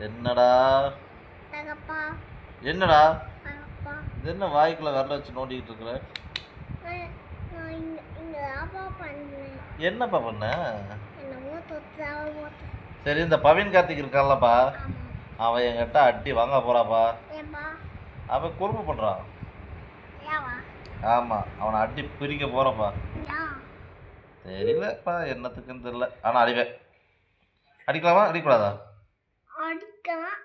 என்னடா தகப்பா என்னடா தகப்பா இது என்ன வாய்க்குள்ள விரல வச்சு நோண்டிக்கிட்டு இருக்கிற? நான் இங்க ஆப்பா பண்ணேன். என்னப்பா பண்ண? என்னமோ தொத்தாவ சரி, இந்த பவின் கார்த்திக் இருக்கான்லப்பா, ஆமா. அவன் என்கிட்ட அடி வாங்க போறாப்பா. ஏன்பா அவன் குறும்பு பண்றான். ஏவா ஆமா, அவனை அடி பிரிக்க போறப்பா. யா தெரியலப்பா என்னத்துக்குன்னு தெரியல, ஆனா அடிவேன். அடிக்கலாமா அடிக்கூடாதா? அடிக்கலாம்.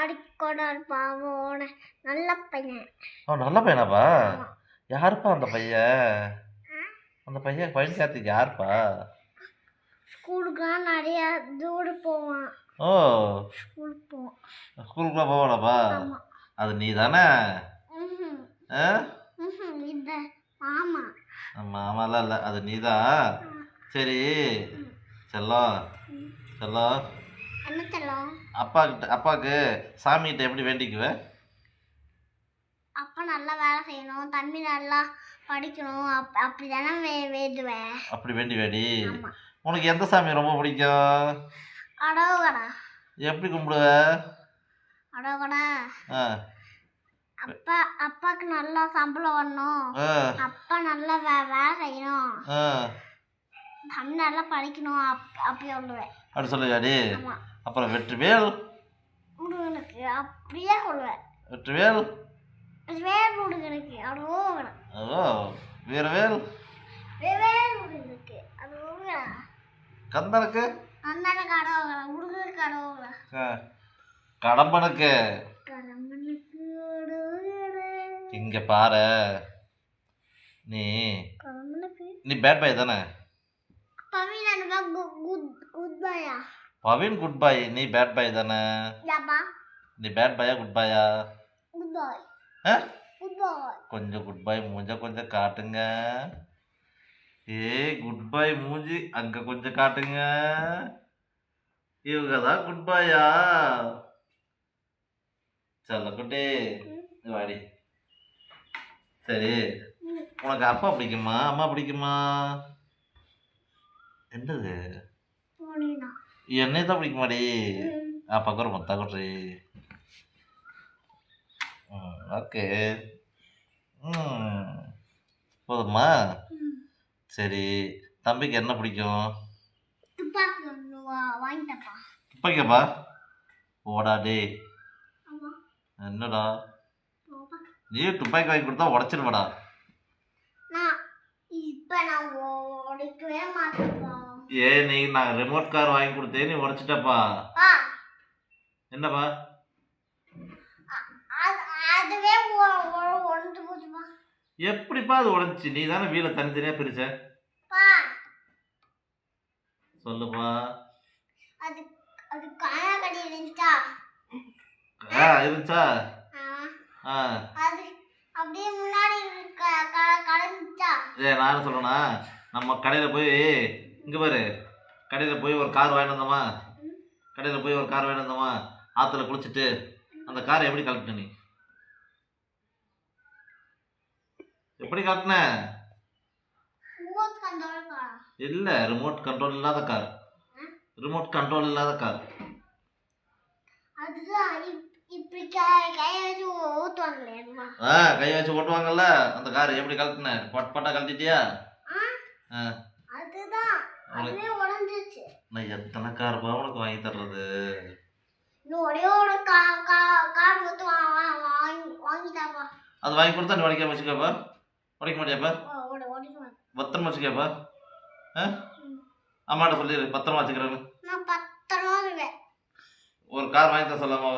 அடிக்கூடாது பாவோட நல்ல பையன். அவன் நல்ல பையனாப்பா? ஆமா. யாருப்பா அந்த பையன்? அந்த பையன் பவின் கார்த்திக் யாருப்பா? ஸ்கூலுக்குலாம் நிறைய தூரம் போவான். ஓ, ஸ்கூலுக்கு போவான். ஸ்கூலுக்குள்ள போவானப்பா? ஆமா. அது நீ தானே? ம்ஹும். ஆ, இந்த மாமா மாமாலாம் இல்லை, அது நீ தான். சரி செல்லம், செல்லம், என்ன செல்லம்? அப்பாவுக்கு சாமிகிட்ட எப்படி வேண்டிக்குவேன்? அப்பா நல்லா வேலை செய்யணும், தம்பி நல்லா படிக்கணும், அப்படி தானே வேண்டுவேன். அப்படி வேண்டி வேடி. ஆமா. உனக்கு எந்த சாமி ரொம்ப பிடிக்கும்? அடோகடா எப்படி கும்பிடுவ? அடோகடா ஆ, அப்பாவுக்கு நல்லா சம்பளம் வரணும், ஆ, அப்பா நல்லா வேலை செய்யணும், ஆ, தம்பி நல்லா படிக்கணும், அப்படி சொல்லுவேன். அப்படி சொல்லுவாடி. ஆமா. அப்புறம் வெற்றிவேல், முருகனுக்கு அப்படியே சொல்லுவேன். வெற்றிவேல், வேல் முருகனுக்கு அடோகடா, ஓ, வீரவேல், வேல் முருகனுக்கு அடோகடா, கந்தனுக்கு, அண்ணனுக்கு அடோகடா, முருகனுக்கு அடோகடா, ஆ, கடம்பனுக்கு. கடம்பனுக்கு அடோகடா. இங்க பாரு, நீ கடம்பனுக்கு நீ பேட் பாய் தானே? பவின் குட் பாயா? பவின் குட் பாய், நீ பேட் பாய் தானே? யாப்பா நீ பேட் பாயா குட் பாயா? குட் பாய். ஆ, குட் பாய். கொஞ்சம் குட் பாய் மூஞ்ச கொஞ்சம் காட்டுங்க. குட் பாய் மூஞ்சி அங்க கொஞ்சம் காட்டுங்க. இவங்க தான் குட் பாயா? சொல்லக்குட்டி வாடி. சரி, உனக்கு அப்பா பிடிக்குமா அம்மா பிடிக்குமா? என்னது? போனீனா என்னை தான் பிடிக்குமாடி? அப்பா ஒரு மொத்தா கொட்ரி. ஓகே, போதுமா? சரி, தம்பிக்கு என்ன பிடிக்கும்? துப்பாக்கி ஒன்று வாங்கிட்டப்பா. துப்பாக்கியாப்பா? போடா டே. ஆமா என்னடா போப்பா. நீ துப்பாக்கி வாங்கி கொடுத்தா உடச்சிருவடா. நான் உடைக்கவே மாட்டேப்பா. நீ நான் ரிமோட் கார் வாங்கி கொடுத்தேன், நீ உடச்சிட்டப்பா. என்னப்பா? அதுவே உடஞ்சு போச்சுப்பா. எப்படிப்பா அது உடஞ்சி? நீ தானே வீலை தனித்தனியா பிரிச்ச. சொல்லுப்பா. அது அது காணாக்கடி இருந்துச்சா? இருந்துச்சா? அது அப்படியே முன்னாடி கலந்துச்சா? நானும் சொல்லணா, நம்ம கடையில் போய் இங்கே பாரு, கடையில் போய் ஒரு கார் வாங்கிட்டு வந்தோமா, கடையில் போய் ஒரு கார் வாங்கிட்டு வந்தோமா, ஆற்றுல குளிச்சுட்டு அந்த காரை எப்படி கலட்டின? நீ எப்படி கலட்டின? இல்லை, ரிமோட் கண்ட்ரோல் இல்லாத கார். ரிமோட் கண்ட்ரோல் இல்லாத கார். கை வச்சு ஓட்டுவாங்கல்ல, அந்த கார் எப்படி கலட்டின? பட்டா கழட்டிட்டியா? நான் எத்தனை கார்பா உனக்கு வாங்கி தர்றது? அது வாங்கி கொடுத்தா நீ உடைக்காம வச்சுக்கப்பா? உடைக்க மாட்டியாப்பா? பத்திரமா வச்சுக்கப்பா? அம்மாட்ட சொல்லிடு பத்திரமா வச்சுக்கிறேன்னு. ஒரு கார் வாங்கி தர சொல்லாமா?